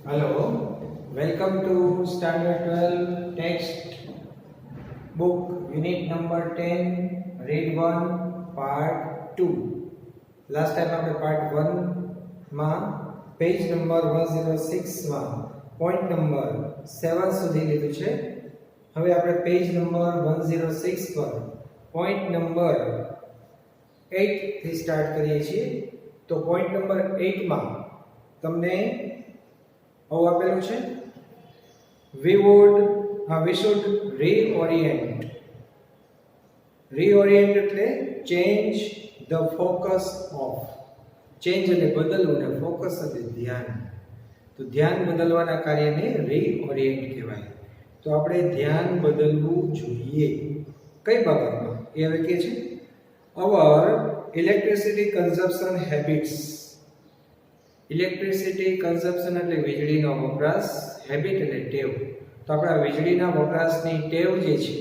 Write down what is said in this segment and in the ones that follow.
Hello, welcome to Standard 12 Text Book Unit number 10, Read 1, Part 2. Last time આપણે Part 1 માં page number 106 માં point number 7 સુધી લીધું છે. હવે આપણે પેજ નંબર 106 પર પોઈન્ટ નંબર 8 થી સ્ટાર્ટ કરીએ છીએ. તો પોઈન્ટ નંબર 8 માં તમને આવું આપેલું છે, we should reorient. Reorient એટલે change the focus of. Change એટલે બદલવું ને ફોકસ એટલે ધ્યાન. તો ધ્યાન બદલવાના કાર્યને reorient કહેવાય. તો આપણે ધ્યાન બદલવું જોઈએ. કઈ બાબતમાં? એ હવે કહે છે our electricity consumption habits. Electricity consumption એટલે વીજળીનો વપરાશ, હેબિટ એટલે ટેવ. તો આપણા વીજળીના વપરાશની ટેવ જે છે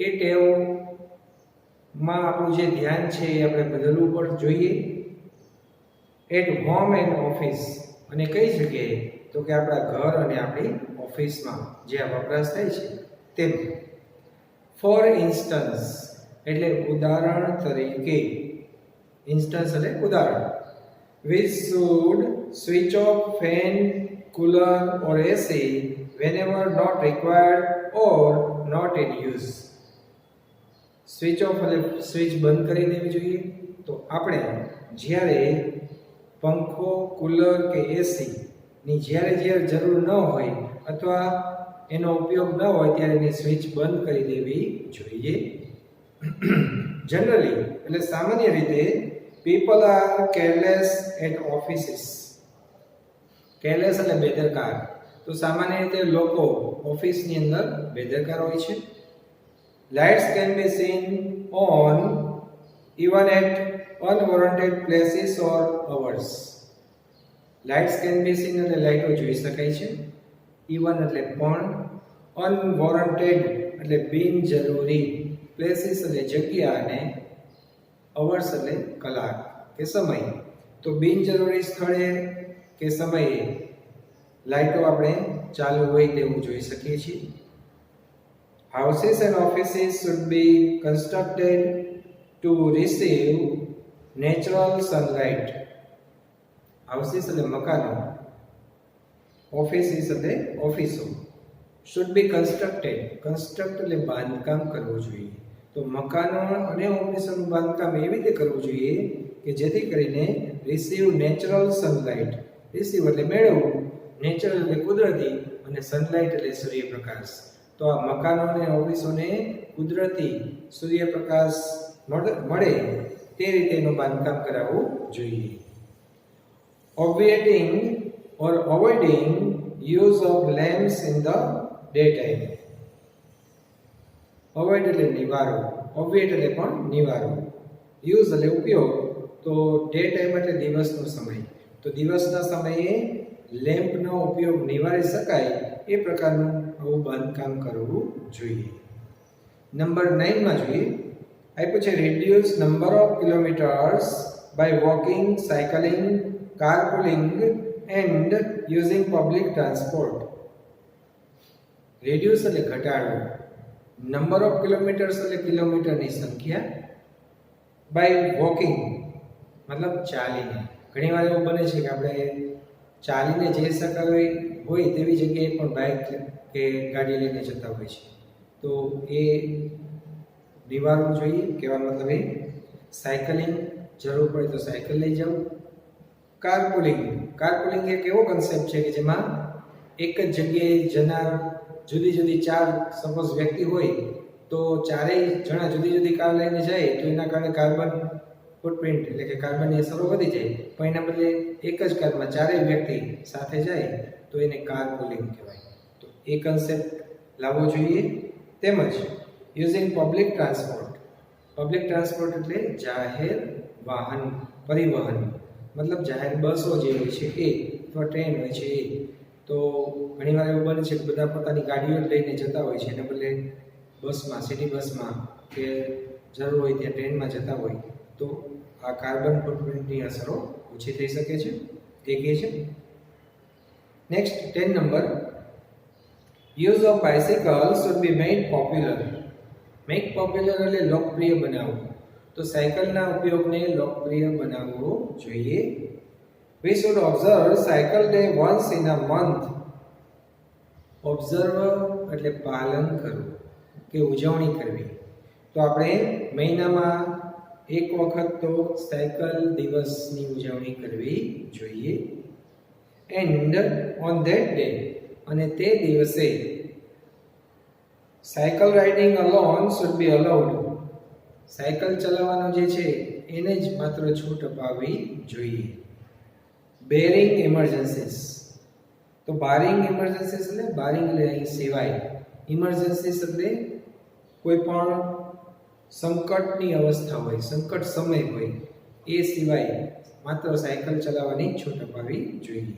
એ ટેવમાં આપણું જે ધ્યાન છે એ આપણે બદલવું પણ જોઈએ. એટ હોમ એન્ડ ઓફિસ, અને કઈ જગ્યાએ? તો કે આપણા ઘર અને આપણી ઓફિસમાં જે આ વપરાશ થાય છે તેમ. ફોર ઇન્સ્ટન્સ એટલે ઉદાહરણ તરીકે. ઇન્સ્ટન્સ એટલે ઉદાહરણ. We should switch off fan, cooler or AC whenever not required or not in use. Switch off એટલે સ્વિચ બંધ કરી દેવી જોઈએ. તો આપણે જ્યારે પંખો, કુલર કે એસી ની જ્યારે જરૂર ન હોય અથવા એનો ઉપયોગ ન હોય ત્યારે એની સ્વિચ બંધ કરી દેવી જોઈએ. જનરલી એટલે સામાન્ય રીતે people are careless at offices. careless એટલે બેદરકાર. તો સામાન્ય રીતે લોકો ઓફિસની અંદર બેદરકાર હોય છે. lights can be seen on even at unwarranted places or hours. lights can be seen એટલે લાઈટો જોઈ શકાય છે. even એટલે પણ, unwarranted એટલે બિનજરૂરી, places એટલે જગ્યા અને અવર્સ એટલે કલાક કે સમય. તો બિનજરૂરી સ્થળે કે સમયે લાઈટો આપણે ચાલુ હોય તેવું જોઈ શકીએ છીએ. Houses and offices should be constructed to receive natural sunlight. Houses એટલે મકાનો, offices એટલે ઓફિસો. should be constructed, construct એટલે બાંધકામ કરવું જોઈએ. તો મકાનો અને ઓફિસોનું બાંધકામ એવી રીતે કરવું જોઈએ કે જેથી કરીને રિસીવ નેચરલ સનલાઇટ. રિસીવ એટલે મેળવવું, નેચરલ એટલે કુદરતી, અને સનલાઇટ એટલે સૂર્યપ્રકાશ. તો આ મકાનો અને ઓફિસોને કુદરતી સૂર્યપ્રકાશ મળે તે રીતે એનું બાંધકામ કરાવવું જોઈએ. obviating or avoiding use of lamps in the daytime. Avoid એટલે નિવારવું, ઓબ્વિએટ એટલે પણ નિવારવું, યુઝ એટલે ઉપયોગ. તો ડે ટાઈમ એટલે દિવસનો સમય. તો દિવસના સમયે લેમ્પનો ઉપયોગ નિવારી શકાય એ પ્રકારનું આવું બાંધકામ કરવું જોઈએ. નંબર 9 માં જોઈએ. આપ્યું છે reduce number of kilometers by walking, cycling, carpooling and using public transport. reduce એટલે ઘટાડવું, નંબર ઓફ કિલોમીટર્સ એટલે કિલોમીટરની સંખ્યા, બાય વોકિંગ મતલબ ચાલીને. ઘણીવાર એવું બને છે કે આપણે ચાલીને જઈ શકાય હોય તેવી જગ્યાએ પણ બાઇક કે ગાડી લઈને જતા હોય છે. તો એ નિવારવું જોઈએ. કહેવાનો મતલબ એ. સાયકલિંગ, જરૂર પડે તો સાયકલ લઈ જવું. કારપુલિંગ, કારપુલિંગ એક એવો કન્સેપ્ટ છે કે જેમાં એક જ જગ્યાએ જનાર જુદી જુદી ચાર સપોઝ વ્યક્તિ હોય તો ચારેય જણા જુદી જુદી કાર લઈને જાય તો એના કારણે કાર્બન ફૂટપ્રિન્ટ એટલે કે કાર્બનની અસરો વધી જાય. પણ એના બદલે એક જ કારમાં ચારેય વ્યક્તિ સાથે જાય તો એને કાર પુલિંગ કહેવાય. તો એ કન્સેપ્ટ લાવવો જોઈએ. તેમજ using public transport. Public transport એટલે જાહેર વાહન, પરિવહન, મતલબ જાહેર બસો જે હોય છે એ અથવા ટ્રેન હોય છે એ. તો ઘણીવાર એવું બને છે કે બધા પોતાની ગાડીઓ લઈને જતા હોય છે, એના બદલે બસમાં, સિટી બસમાં કે જરૂર હોય ત્યાં ટ્રેનમાં જતા હોય તો આ કાર્બન ફૂટપ્રિન્ટની અસરો ઓછી થઈ શકે છે. તે કહે છે next 10 number, use of bicycle should be made popular. Make popular એટલે લોકપ્રિય બનાવવું. તો સાયકલના ઉપયોગને લોકપ્રિય બનાવવો જોઈએ. We should observe cycle day once in a month. Observe એટલે પાલન કરવું કે ઉજવણી કરવી. તો આપણે મહિનામાં એક વખત તો સાયકલ દિવસની ઉજવણી કરવી જોઈએ. એન્ડ ઓન ધેટ ડે, અને તે દિવસે cycle riding alone should be allowed. Cycle ચલાવવાનો જે છે એને જ માત્ર છૂટ અપાવવી જોઈએ. Bearing emergencies. તો બારિંગ ઇમરજન્સીસ એટલે બારિંગ એટલે અહીં સિવાય, ઇમરજન્સીસ એટલે કોઈ પણ સંકટની અવસ્થા હોય, સંકટ સમય હોય, એ સિવાય માત્ર સાયકલ ચલાવવાની છૂટ અપાવવી જોઈએ.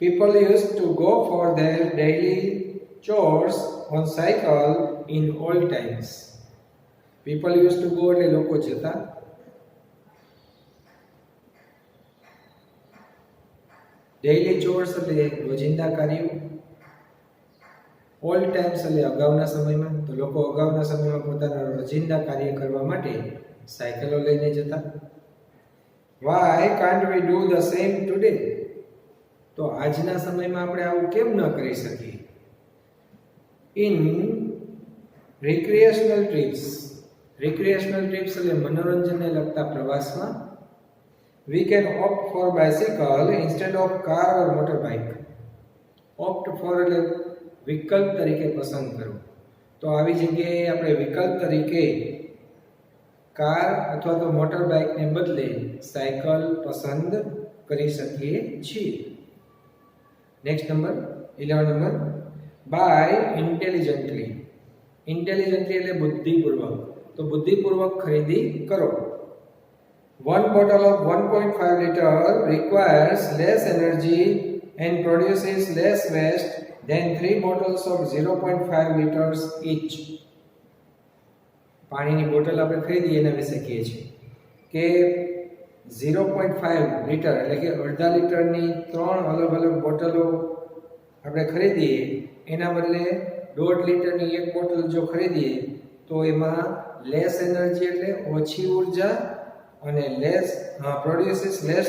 People used to go for their daily chores on cycle in old times. People used to go એટલે લોકો જતા. ડેઇલી ચોર્સ એટલે રોજિંદા કાર્યો. ઓલ્ડ ટાઈમ્સ એટલે અગાઉના સમયમાં. તો લોકો અગાઉના સમયમાં પોતાના રોજિંદા કાર્ય કરવા માટે સાયકલો લઈને જતા. Why can't we do the same today? તો આજના સમયમાં આપણે આવું કેમ ન કરી શકીએ? In recreational TRIPS. Recreational TRIPS એટલે મનોરંજનને લગતા પ્રવાસમાં we can opt for bicycle instead of car or motorbike. opt for એટલે વિકલ્પ તરીકે પસંદ કરવું. તો આવી જગ્યાએ આપણે વિકલ્પ તરીકે કાર અથવા તો મોટર બાઇકને બદલે સાયકલ પસંદ કરી શકીએ છીએ. Next number 11 number, by intelligently. Intelligently એટલે બુદ્ધિપૂર્વક. તો બુદ્ધિપૂર્વક ખરીદી કરો. One bottle of 1.5 liter requires less energy and produces less waste than 3 bottles of 0.5 liters each. પાણીની બોટલ આપણે ખરીદીએ એના વિશે કહીએ છીએ કે 0.5 લીટર એટલે કે અડધા લીટરની 3 અલગ અલગ બોટલો આપણે ખરીદીએ એના બદલે 1.5 લીટરની એક બોટલ જો ખરીદીએ તો એમાં લેસ એનર્જી એટલે ઓછી ઉર્જા અને પ્રોડ્યુસીસ લેસ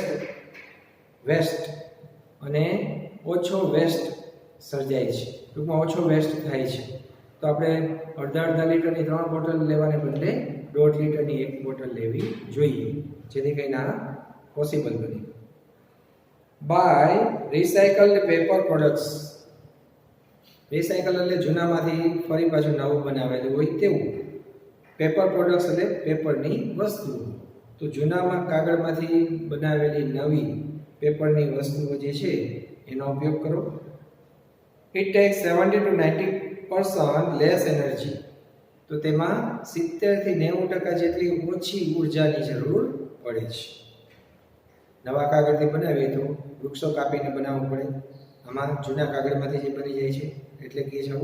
વેસ્ટ અને ઓછો વેસ્ટ સર્જાય છે. ટૂંકમાં ઓછો વેસ્ટ થાય છે. તો આપણે અડધા લીટરની 3 બોટલ લેવાને બદલે 1.5 લીટરની એક બોટલ લેવી જોઈએ, જેથી કંઈ ના પોસિબલ બને. By recycled paper products. Recycle એટલે જૂનામાંથી ફરી પાછું નવું બનાવેલું હોય તેવું. પેપર પ્રોડક્ટ્સ એટલે પેપરની વસ્તુઓ. તો જૂનામાં કાગળમાંથી બનાવેલી નવી પેપરની વસ્તુઓ જે છે એનો ઉપયોગ કરો. It takes 70 to 90% less energy. તો તેમાં 70 થી 90% જેટલી ઓછી ઉર્જાની જરૂર પડે છે. નવા કાગળથી બનાવીએ તો વૃક્ષો કાપીને બનાવવું પડે. આમાં જૂના કાગળમાંથી જે બની જાય છે એટલે કે છે.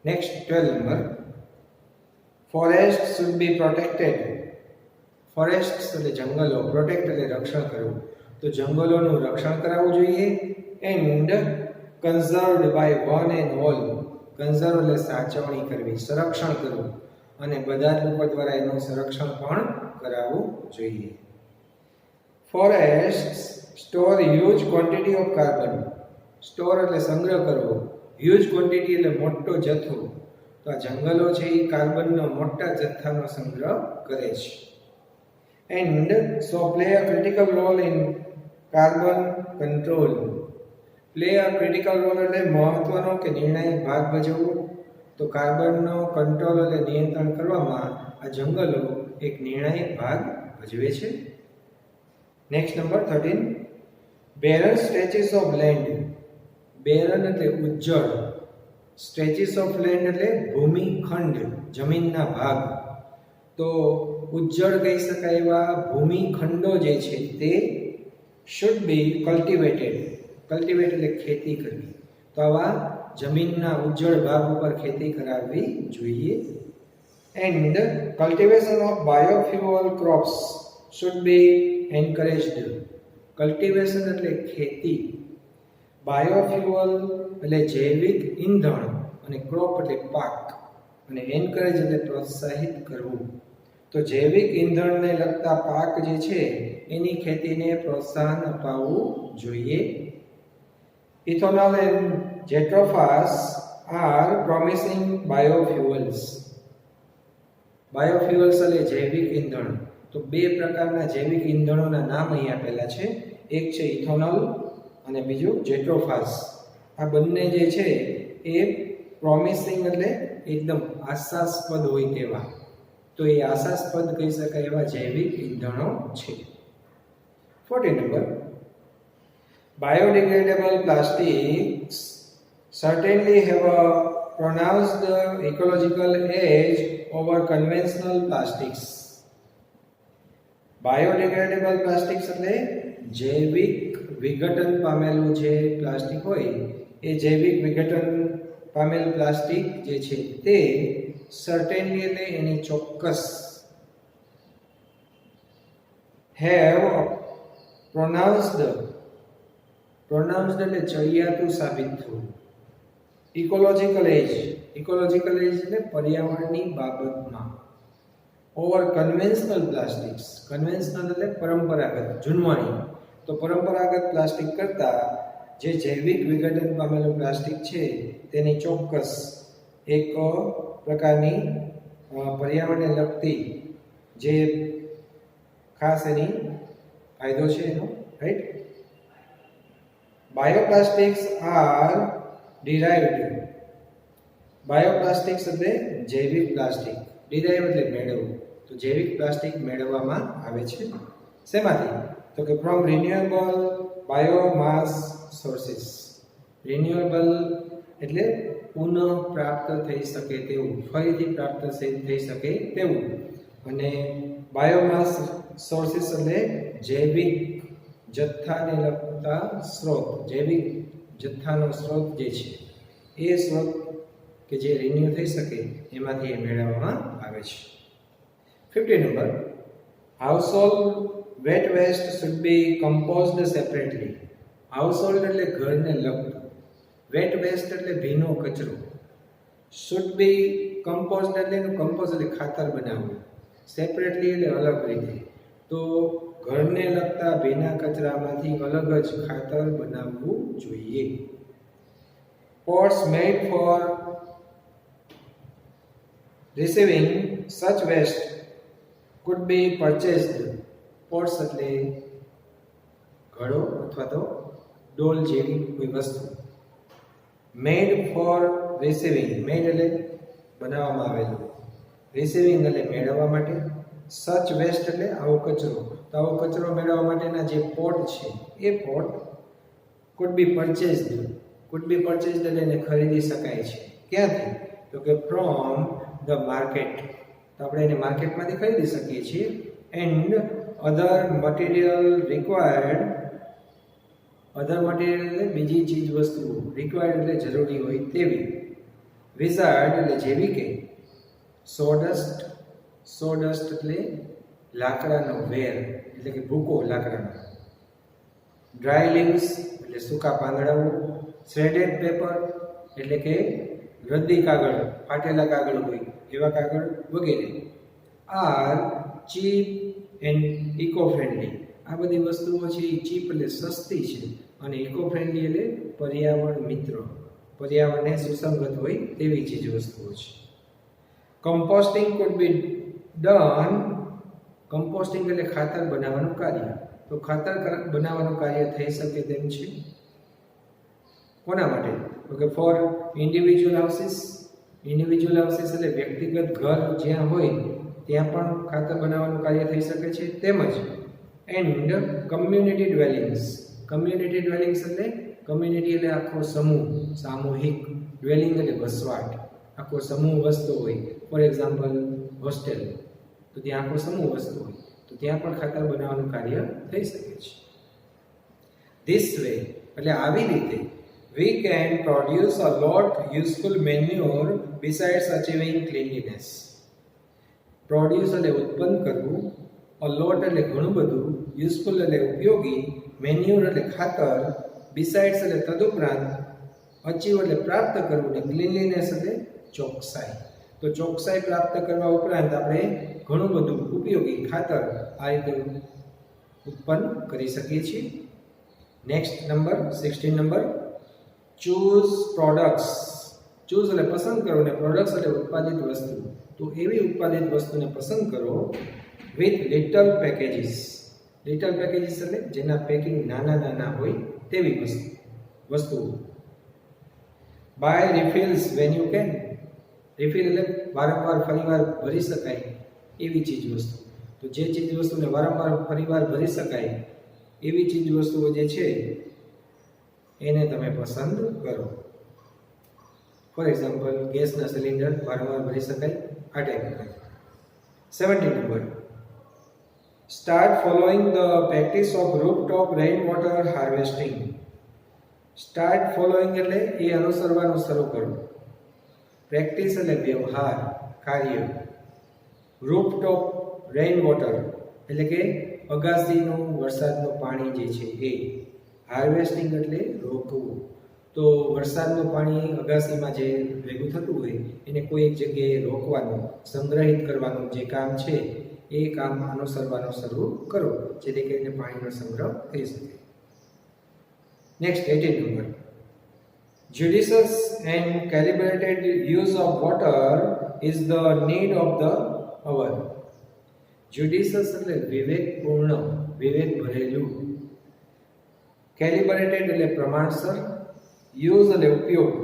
Next 12 number, forest should be protected. Forest એટલે જંગલો, પ્રોટેક્ટ એટલે રક્ષણ કરવું. તો જંગલોનું રક્ષણ કરાવવું જોઈએ. And conserved by one and all. Conserve એટલે સાચવણી કરવી, સંરક્ષણ કરવું, અને બધા જ લોકો દ્વારા એનું સંરક્ષણ પણ કરાવવું જોઈએ. Forest store huge quantity of carbon. Store એટલે સંગ્રહ કરવો, હ્યુજ ક્વોન્ટિટી એટલે મોટો જથ્થો. તો આ જંગલો છે એ કાર્બનનો મોટા જથ્થાનો સંગ્રહ કરે છે. And so play a critical role in carbon control. Play a critical role એટલે મહત્વનો કે નિર્ણાયક ભાગ ભજવવો. તો કાર્બનનો કંટ્રોલ એટલે નિયંત્રણ કરવામાં આ જંગલો એક નિર્ણાયક ભાગ ભજવે છે. Next number 13, barren stretches of land. Barren એટલે ઉજ્જડ, સ્ટ્રેચીસ ઓફ લેન્ડ એટલે ભૂમિખંડ, જમીનના ભાગ. તો ઉજ્જડ કહી શકાય એવા ભૂમિખંડો જે છે તે શુડ બી કલ્ટિવેટેડ. કલ્ટિવેટ એટલે ખેતી કરવી. તો આવા જમીનના ઉજ્જડ ભાગ ઉપર ખેતી કરાવવી જોઈએ. And cultivation of biofuel crops should be encouraged. Cultivation એટલે ખેતી બાયોફ્યુઅલ એટલે જૈવિક ઈંધણ અને ક્રોપ એટલે પાક અને એન્કરેજ એટલે પ્રોત્સાહિત કરવું. તો જૈવિક ઈંધણને લગતા પાક જે છે એની ખેતીને પ્રોત્સાહન અપાવવું જોઈએ. Ethanol and jatrophas are promising biofuels. Biofuels એટલે જૈવિક ઈંધણ. તો બે પ્રકારના જૈવિક ઈંધણોના નામ અહીં આપેલા છે. એક છે ઇથોનોલ અને બીજું જેટ્રોફાસ. આ બંને જે છે એ પ્રોમિસિંગ એટલે એકદમ આશાસ્પદ હોય તેવા, તો એ આશાસ્પદ કહી શકાય એવા જૈવિક ઈંધણો છે. 40 number, biodegradable plastics certainly have a pronounced ecological edge over conventional plastics. Biodegradable plastics એટલે જૈવિક વિઘટન પામેલું જે પ્લાસ્ટિક હોય એ જૈવિક વિઘટન પામેલ પ્લાસ્ટિક જે છે તે સર્ટેનલી એટલે એની ચોક્કસ હેવ પ્રોનાઉન્સ્ડ એટલે ચડિયાતું સાબિત થવું. ઇકોલોજીકલ એજ એટલે પર્યાવરણની બાબતમાં. ઓવર કન્વેન્શનલ પ્લાસ્ટિક્સ, કન્વેન્શનલ એટલે પરંપરાગત, જૂનવાણી. તો પરંપરાગત પ્લાસ્ટિક કરતા જે જૈવિક વિઘટન પામેલું પ્લાસ્ટિક છે તેની ચોક્કસ એક પ્રકારની પર્યાવરણને લગતી જે ખાસ એની ફાયદો છે એનો, right. Bioplastics are derived. Bioplastics એટલે જૈવિક પ્લાસ્ટિક, ડિરાઇવ એટલે મેળવવું. તો જૈવિક પ્લાસ્ટિક મેળવવામાં આવે છે શેમાંથી? તો કે from renewable biomass sources. Renewable એટલે પુનઃ પ્રાપ્ત થઈ શકે તેવું, ફરીથી પ્રાપ્ત થઈ શકે તેવું. અને બાયોમાસ સોર્સિસ એટલે જૈવિક જથ્થાને લગતા સ્ત્રોત, જૈવિક જથ્થાનો સ્ત્રોત જે છે એ સ્ત્રોત કે જે રિન્યુ થઈ શકે એમાંથી એ મેળવવામાં આવે છે. 50 number, household wet waste should be composed separately. Household એટલે ઘરને લગતું, વેટ વેસ્ટ એટલે ભીનો કચરો, શુડ બી કમ્પોઝડ એટલે એનું કમ્પોઝ એટલે ખાતર બનાવવું, સેપરેટલી એટલે અલગ રીતે. તો ઘરને લગતા ભીના કચરામાંથી અલગ જ ખાતર બનાવવું જોઈએ. Pots made four receiving such waste could be purchased. Pots એટલે ઘડો અથવા તો ડોલ જેવી કોઈ વસ્તુ. મેડ ફોર રિસીવિંગ, મેડ એટલે બનાવવામાં આવેલું, રિસીવિંગ એટલે મેળવવા માટે, સચ વેસ્ટ એટલે આવો કચરો. તો આવો કચરો મેળવવા માટેના જે પોટ છે એ pot could be purchased. Could be purchased એટલે એને ખરીદી શકાય છે. ક્યાંથી? તો કે ફ્રોમ ધ માર્કેટ. તો આપણે એને માર્કેટમાંથી ખરીદી શકીએ છીએ. And other material required, other material એટલે બીજી ચીજ વસ્તુઓ, રિક્વાયર્ડ એટલે જરૂરી હોય તેવી, વિઝાર્ડ એટલે જેવી કે સોડસ્ટ, સોડસ્ટ એટલે લાકડાનો વેર એટલે કે ભૂકો લાકડાનો, ડ્રાય લીવ્સ એટલે સૂકા પાંદડાઓ, શ્રેડેડ પેપર એટલે કે રદ્દી કાગળ, ફાટેલા કાગળ હોય એવા કાગળ વગેરે. Are cheap and eco friendly. આ બધી વસ્તુઓ છે એ ચીપ એટલે સસ્તી છે અને ઇકો ફ્રેન્ડલી એટલે પર્યાવરણ મિત્ર, પર્યાવરણને સુસંગત હોય તેવી ચીજ વસ્તુઓ છે. કમ્પોસ્ટિંગ કુડ બી ડન. કમ્પોસ્ટિંગ એટલે ખાતર બનાવવાનું કાર્ય. તો ખાતર બનાવવાનું કાર્ય થઈ શકે તેમ છે. કોના માટે? તો કે for individual houses. Individual houses એટલે વ્યક્તિગત ઘર જ્યાં હોય ત્યાં પણ ખાતર બનાવવાનું કાર્ય થઈ શકે છે. તેમજ એન્ડ કમ્યુનિટી ડ્વેલિંગ્સ. કમ્યુનિટી ડ્વેલિંગ્સ એટલે કમ્યુનિટી એટલે આખો સમૂહ, સામૂહિક. ડ્વેલિંગ એટલે વસવાટ, આખો સમૂહ વસતો હોય. ફોર એક્ઝામ્પલ હોસ્ટેલ, તો ત્યાં આખો સમૂહ વસતો હોય તો ત્યાં પણ ખાતર બનાવવાનું કાર્ય થઈ શકે છે. ધીસ વે એટલે આવી રીતે we can produce a lot useful manure besides achieving cleanliness. Produce એટલે ઉત્પન્ન કરવું, a lot એટલે ઘણું બધું, useful એટલે ઉપયોગી, manure એટલે ખાતર, બિસાઇડ્સ એટલે તદુપરાંત, અચીવ એટલે પ્રાપ્ત કરવું, ને ક્લીનલીનેસ એટલે ચોકસાઈ. તો ચોકસાઈ પ્રાપ્ત કરવા ઉપરાંત આપણે ઘણું બધું ઉપયોગી ખાતર આ રીતે ઉત્પન્ન કરી શકીએ છીએ. Next number 16 number, choose products. Choose એટલે પસંદ કરો, ને પ્રોડક્ટ્સ એટલે ઉત્પાદિત વસ્તુ. તો એવી ઉત્પાદિત વસ્તુને પસંદ કરો with little packages. Little packages એટલે જેના પેકિંગ નાના નાના હોય તેવી વસ્તુઓ. Buy refills when you can. Refill એટલે વારંવાર ફરીવાર ભરી શકાય એવી ચીજ વસ્તુ. તો જે ચીજ વસ્તુને વારંવાર ફરીવાર ભરી શકાય એવી ચીજ વસ્તુઓ જે છે એને તમે પસંદ કરો. ફોર એક્ઝામ્પલ, ગેસના સિલિન્ડર વારંવાર ભરી શકાય, આ ટાઈપના. 17 number, start following the practice of rooftop rain water harvesting. Start following એટલે એ અનુસરવાનું શરૂ કરો. પ્રેક્ટિસ એટલે વ્યવહાર, કાર્ય. રૂફટોપ રેઇન વોટર એટલે કે અગાસીનું વરસાદનું પાણી જે છે એ. હાર્વેસ્ટિંગ એટલે રોકવું. તો વરસાદનું પાણી અગાસીમાં જે ભેગું થતું હોય એને કોઈ એક જગ્યાએ રોકવાનું, સંગ્રહિત કરવાનું જે કામ છે એ કામ અનુસરવાનું શરૂ કરો, જેથી કરીને પાણીનો સંગ્રહ થઈ શકે. Next 18 number, judicious and calibrated use of water is the need of the hour. Judicious એટલે વિવેકપૂર્ણ, વિવેક ભરેલું. કેલિબ્રેટેડ એટલે પ્રમાણસર. યુઝ એટલે ઉપયોગ.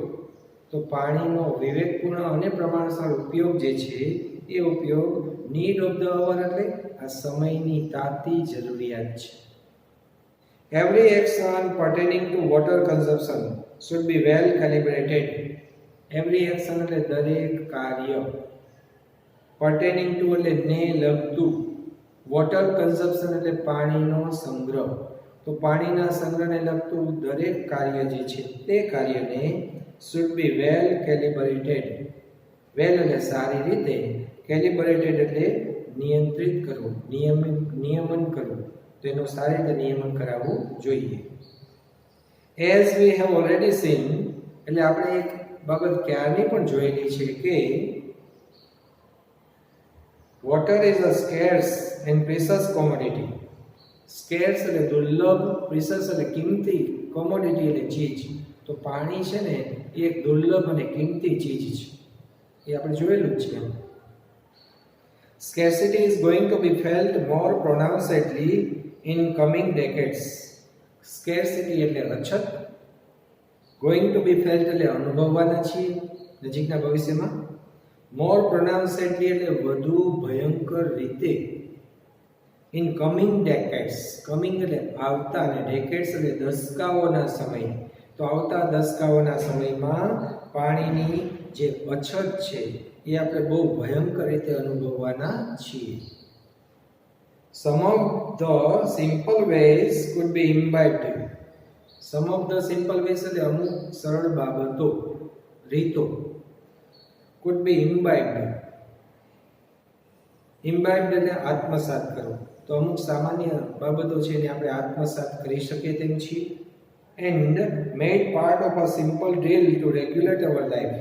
તો પાણીનો વિવેકપૂર્ણ અને પ્રમાણસર ઉપયોગ જે છે એ ઉપયોગ નીડ ઓફ ધ અવર એટલે આ સમયની તાતી જરૂરિયાત છે. Every action pertaining to water consumption should be well calibrated. Every action એટલે દરેક કાર્ય. Pertaining to એટલે ને લગતું. Water consumption એટલે પાણીનો સંગ્રહ. તો પાણીના સંગ્રહને લગતું દરેક કાર્ય જે છે તે કાર્યને should be well calibrated. Well એટલે સારી રીતે, calibrated એટલે નિયંત્રિત કરવું, નિયમન કરવું. તો એનું સારી રીતે નિયમન કરાવવું જોઈએ. As we have already seen, એટલે આપણે એક બાબત ક્યારની પણ જોયેલી છે કે water is a scarce and precious commodity. Scarce એટલે દુર્લભ, precious એટલે કિંમતી, commodity એટલે ચીજ. તો પાણી છે ને એ એક દુર્લભ અને કિંમતી ચીજ છે, એ આપણે જોયેલું જ છે. Scarcity is going to be felt more pronouncedly in coming decades. Scarcity એટલે અછત, going to be felt એટલે અનુભવવાના છીએ નજીકના ભવિષ્યમાં. more pronouncedly એટલે વધુ ભયંકર રીતે. in coming decades, coming એટલે આવતા, અને decades એટલે દશકાઓના સમય. તો આવતા દશકાઓના સમયમાં પાણીની જે અછત છે એ આપણે બહુ ભયંકર રીતે અનુભવવાના છીએ. Some of the simple ways could be imbibed. Some of the simple ways એટલે અમુક સરળ બાબતો, રીતો. could be imbibed. Imbibed એટલે આત્મસાત કરવો. તો અમુક સામાન્ય બાબતો છે એને આપણે આત્મસાત કરી શકીએ તેમ છીએ. And made part of a simple drill to regulate our life.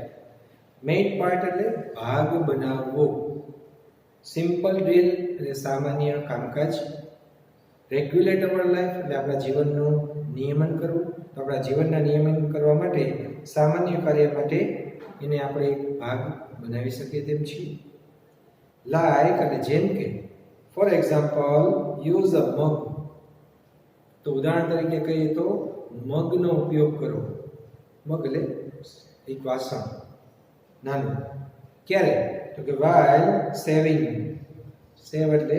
Made part એટલે ભાગ બનાવવો. સિમ્પલ ડ્રીલ એટલે સામાન્ય કામકાજ. રેગ્યુલેટ અવર લાઈફ એટલે આપણા જીવનનું નિયમન કરવું. તો આપણા જીવનના નિયમન કરવા માટે સામાન્ય કાર્ય માટે એને આપણે એક ભાગ બનાવી શકીએ તેમ છીએ. લાઈક એટલે જેમ કે, ફોર એક્ઝામ્પલ, યુઝ અ મગ. તો ઉદાહરણ તરીકે કહીએ તો મગનો ઉપયોગ કરો. મગ એટલે એક વાસણ નાનું. ક્યારે? તો કે while shaving. શેવ એટલે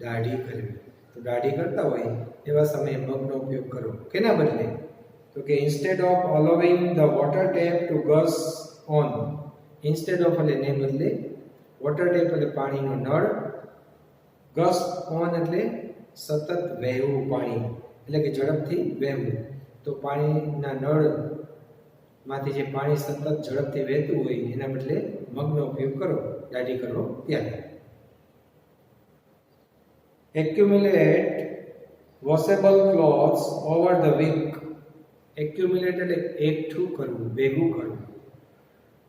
દાઢી કરવી. તો દાઢી કરતા હોય એવા સમયે મગનો ઉપયોગ કરો. કેના બદલે? તો કે instead of allowing the water tap to gush on. instead of એટલે ને બદલે, water tap એટલે પાણીનો નળ, gush on એટલે સતત વહેવું પાણી, એટલે કે ઝડપથી વહેવું. તો પાણીના નળ માંથી જે પાણી સતત ઝડપથી વહેતું હોય એના બદલે મગનો ઉપયોગ કરો દાઢી કરો ત્યારે. Accumulate washable clothes over the week. Accumulate એટલે એકઠું કરવું, ભેગું કરવું.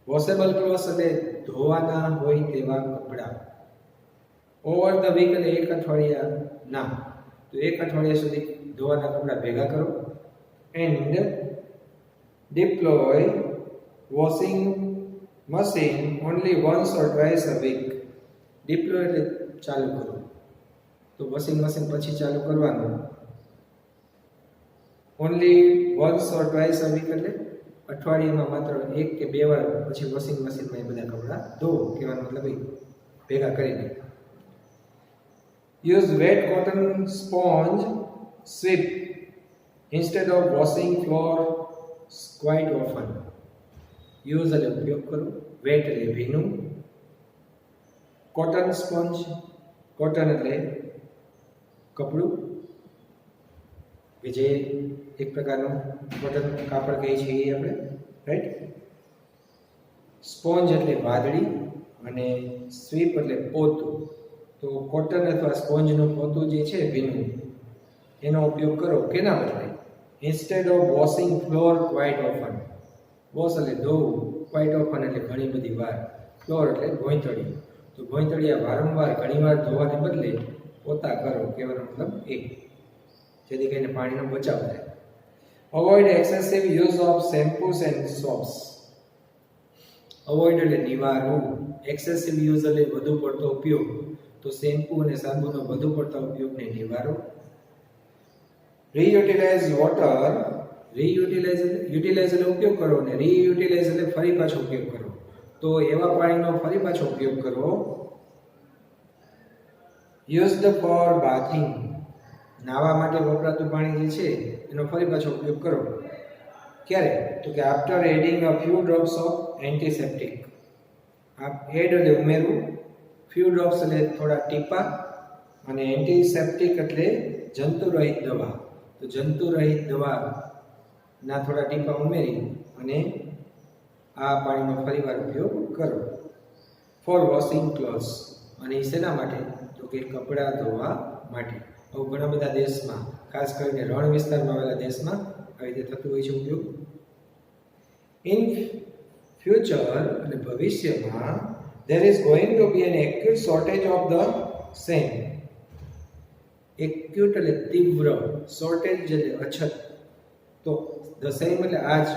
વોશેબલ ક્લોથ્સ એટલે ધોવાના હોય તેવા કપડાં. ઓવર ધ વીક એટલે એક અઠવાડિયા ના, તો એક અઠવાડિયા સુધી ધોવાના કપડાં ભેગા કરો. And deploy washing machine only once or twice a week. Deploy એટલે ચાલુ કરો, તો વોશિંગ મશીન પછી ચાલુ કરવાનું. Only once or twice a week એટલે અઠવાડિયામાં માત્ર એક કે બે વાર પછી વોશિંગ મશીનમાં એ બધા કપડાં ધોવો. કહેવાનો મતલબ ભેગા કરીને. Use wet cotton sponge sweep instead of washing floor quite often. Use એટલે ઉપયોગ કરો, વેટ એટલે ભીનું, કોટન સ્પોન્જ, કોટન એટલે કપડું કે જે એક પ્રકારનું કોટન કાપડ કહીએ છીએ આપણે, રાઈટ. સ્પોન્જ એટલે વાદળી અને સ્વીપ એટલે પોતું. તો કોટન અથવા સ્પોન્જનું પોતું જે છે ભીનું, એનો ઉપયોગ કરો. કેના બદલે? Instead of washing floor quite often. Wash એટલે ધોવું, ક્વાઇટ ઓફન એટલે ઘણી બધી વાર, ફ્લોર એટલે ભોંયતળિયું. તો ભોંયતળિયા વારંવાર ઘણીવાર ધોવાને બદલે પોતા કરો. કહેવાનો મતલબ એ, જેથી કરીને પાણીનો બચાવ થાય. Avoid excessive use of shampoos and soaps. Avoid એટલે નિવારવું, એક્સેસિવ યુઝ એટલે વધુ પડતો ઉપયોગ. તો શેમ્પૂ અને સાબુનો વધુ પડતા ઉપયોગને નિવારો. રીયુટિલાઇઝ વોટર. યુટિલાઇઝ એટલે ઉપયોગ કરો અને રીયુટિલાઇઝ એટલે ફરી પાછો ઉપયોગ કરો. તો એવા પાણીનો ફરી પાછો ઉપયોગ કરો. Used four bathing. નાવા માટે વપરાતું પાણી જે છે એનો ફરી પાછો ઉપયોગ કરો. ક્યારે? તો કે after adding a few drops of antiseptic. Add એટલે ઉમેરવું, ફ્યુ ડ્રોપ્સ એટલે થોડા ટીપા, અને એન્ટીસેપ્ટિક એટલે જંતુરહિત દવા. તો જંતુરહિત દવા ના થોડા ટીપા ઉમેરી અને આ પાણીનો ફરીવાર ઉપયોગ કરો. For washing clothes. અને શેના માટે? તો કે કપડાં ધોવા માટે. ઘણા બધા દેશમાં, ખાસ કરીને રણ વિસ્તારમાં આવેલા દેશમાં આવી રીતે થતું હોય છે ઉપયોગ. ઇન ફ્યુચર એટલે ભવિષ્યમાં there is going to be an acute shortage of the same. acute એટલે તીવ્ર, shortage એટલે અછત. તો the same એટલે આ જ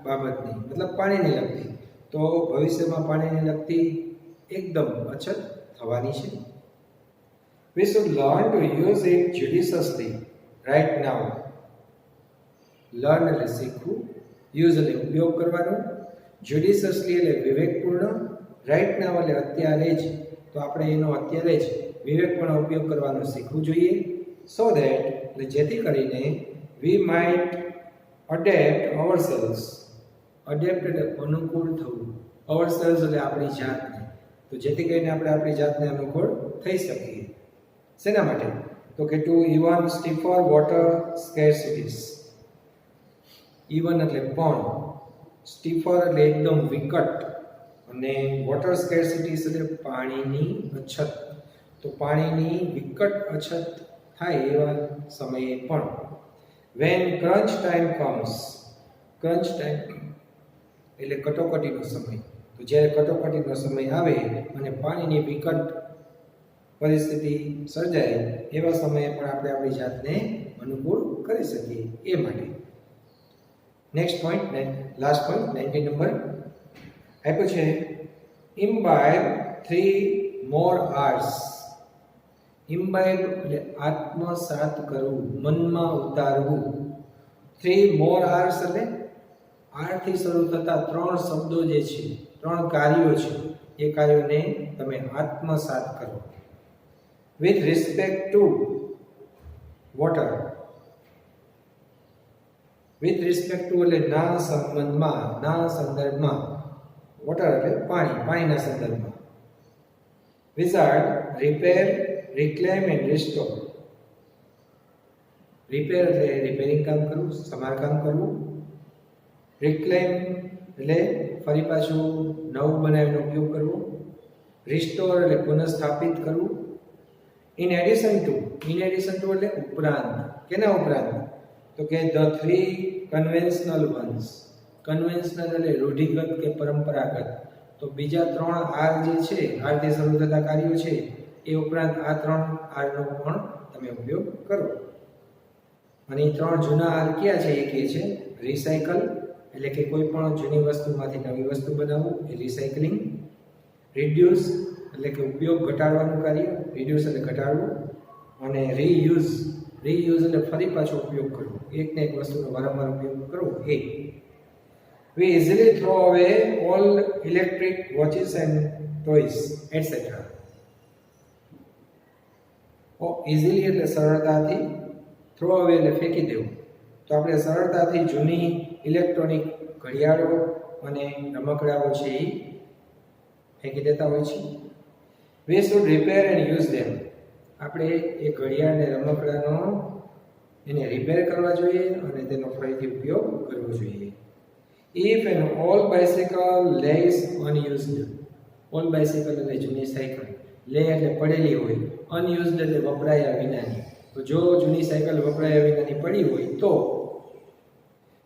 બાબતની, મતલબ પાણીને લગતી. તો ભવિષ્યમાં પાણીને લગતી એકદમ અછત થવાની છે. We should learn to use it judiciously right now. Learn એટલે શીખવું, use એટલે ઉપયોગ કરવાનો, judiciously એટલે વિવેકપૂર્ણ, right now એટલે અત્યારે જ. તો આપણે એનો અત્યારે જ વિવેકપૂર્ણ ઉપયોગ કરવાનો શીખવું જોઈએ. So that એટલે જેથી કરીને we might adapt ourselves. Adapt એટલે અનુકૂળ થવું, ourselves એટલે આપણી જાતને. તો જેથી કરીને આપણે આપણી જાતને અનુકૂળ થઈ શકીએ. શેના માટે? તો કે ટુ ઇવન સ્ટીફર વોટર સ્કેર્સિટીઝ. ઇવન એટલે પણ, સ્ટીફર એટલે એકદમ વિકટ, અને વોટર સ્કેર્સિટીઝ એટલે પાણીની અછત. તો પાણીની વિકટ અછત થાય એવા સમયે પણ. When crunch time comes. Crunch time એટલે કટોકટીનો સમય. તો જ્યારે કટોકટીનો સમય આવે અને પાણીની વિકટ પરિસ્થિતિ સર્જાય એવા સમયે પણ આપણે આપણી જાતને અનુકૂળ કરી શકીએ એ માટે. Next point, last point 19 number આપ્યો છે. ઇમ્બાઇબ 3 more hours. ઇમ્બાઇબ એટલે આત્મસાત કરવું, મનમાં ઉતારવું. 3 more hours એટલે R થી શરૂ થતા 3 શબ્દો જે છે, 3 કાર્યો છે, એ કાર્યોને તમે આત્મસાત કરો. With respect to water. With respect to એટલે ના સંબંધમાં, ના સંદર્ભમાં. વોટર એટલે પાણી, પાણીના સંદર્ભમાં. Wizard, repair, reclaim and restore. Repair એટલે રિપેરિંગ કામ કરવું, સમારકામ કરવું. રિક્લેમ એટલે ફરી પાછું નવું બનાવીને ઉપયોગ કરવો. રિસ્ટોર એટલે પુનઃસ્થાપિત કરવું. ઇન એડિશન ટુ એટલે ઉપરાંત. કેના ઉપરાંત? તો કે ધ 3 કન્વેન્શનલ વન્સ. કન્વેન્શનલ એટલે રૂઢિગત કે પરંપરાગત. તો બીજા 3 આર જે છે, આરથી શરૂ થતા કાર્યો છે, એ ઉપરાંત આ 3 આરનો પણ તમે ઉપયોગ કરો. અને એ 3 જૂના આર કયા છે? એ કે છે રિસાયકલ, એટલે કે કોઈ પણ જૂની વસ્તુમાંથી નવી વસ્તુ બનાવવું, એ રિસાયકલિંગ. રિડ્યુસ એટલે કે ઉપયોગ ઘટાડવાનું કાર્ય, રિડ્યુસ એટલે ઘટાડવું. અને રીયુઝ, રીયુઝ એટલે ફરી પાછો ઉપયોગ કરવો, એકને એક વસ્તુનો વારંવાર ઉપયોગ કરવો. એ we easily throw away all electric watches and toys etc. easily એટલે સરળતાથી, throw away એટલે ફેંકી દેવું. તો આપણે સરળતાથી જૂની ઇલેક્ટ્રોનિક ઘડિયાળો અને રમકડાઓ છે એ ફેંકી દેતા હોય છે. we should repair and use them. આપણે એ ઘડિયાળ અને રમકડાનો એને રિપેર કરવા જોઈએ અને તેનો ફરીથી ઉપયોગ કરવો જોઈએ. If an old bicycle lays unused, old bicycle એટલે જૂની સાયકલ, lay એટલે પડેલી હોય, unused એટલે વપરાયા વિનાની. તો જો જૂની સાયકલ વપરાયા વિનાની પડી હોય તો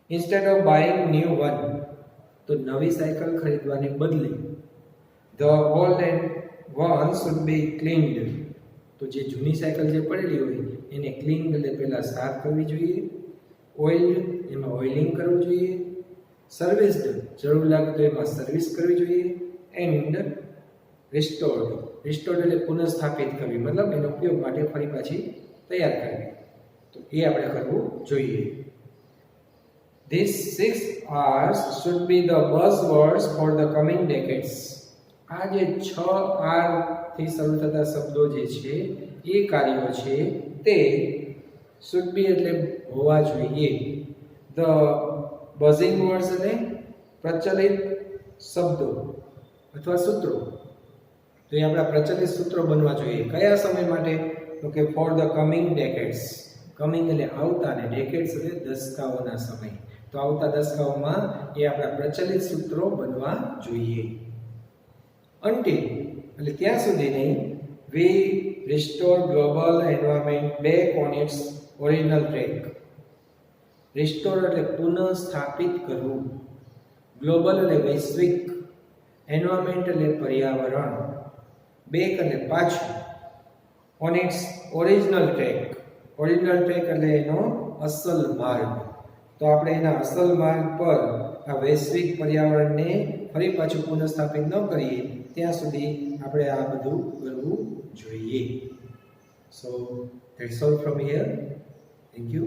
instead of buying new one, તો નવી સાયકલ ખરીદવાને બદલે the old and one should be cleaned. તો જે જૂની સાયકલ જે પડેલી હોય એને ક્લીન એટલે પહેલા સાફ કરવી જોઈએ. ઓઇલ એમાં ઓઇલિંગ કરવું જોઈએ. સર્વિસ્ડ જરૂર લાગે તો એમાં સર્વિસ કરવી જોઈએ. એન્ડ રિસ્ટોર્ડ, રિસ્ટોર્ડ એટલે પુનઃસ્થાપિત કરવી, મતલબ એનો ઉપયોગ માટે ફરી પાછી તૈયાર કરવી. તો એ આપણે કરવું જોઈએ. These 6 R's should be the buzzwords for the coming decades. આ જે 6 R થી શરૂ થતા શબ્દો જે છે એ કાર્યો છે તે should be એટલે હોવા જોઈએ. The buzzing words એટલે પ્રચલિત શબ્દો અથવા સૂત્રો. તો એ આપણા પ્રચલિત સૂત્રો બનવા જોઈએ. કયા સમય માટે? તો કે for the coming decades. Coming એટલે આવતા ને ડેકેડ્સ એટલે દશકાઓના સમય. તો આવતા દશકાઓમાં એ આપણા પ્રચલિત સૂત્રો બનવા જોઈએ. Until એટલે ત્યાં સુધી નહીં. We restore global environment back on its original track. Restore એટલે પુનઃ સ્થાપિત કરવું. ગ્લોબલ એટલે વૈશ્વિક. એન્વાયરમેન્ટ એટલે પર્યાવરણ. બેક એટલે પાછું. on its original track. Original track એટલે એનો અસલ માર્ગ. તો આપણે એના અસલ માર્ગ પર આ વૈશ્વિક પર્યાવરણને ફરી પાછું પુનઃસ્થાપિત ન કરીએ ત્યાં સુધી આપણે આ બધું કરવું જોઈએ. સો that's all from here. Thank you.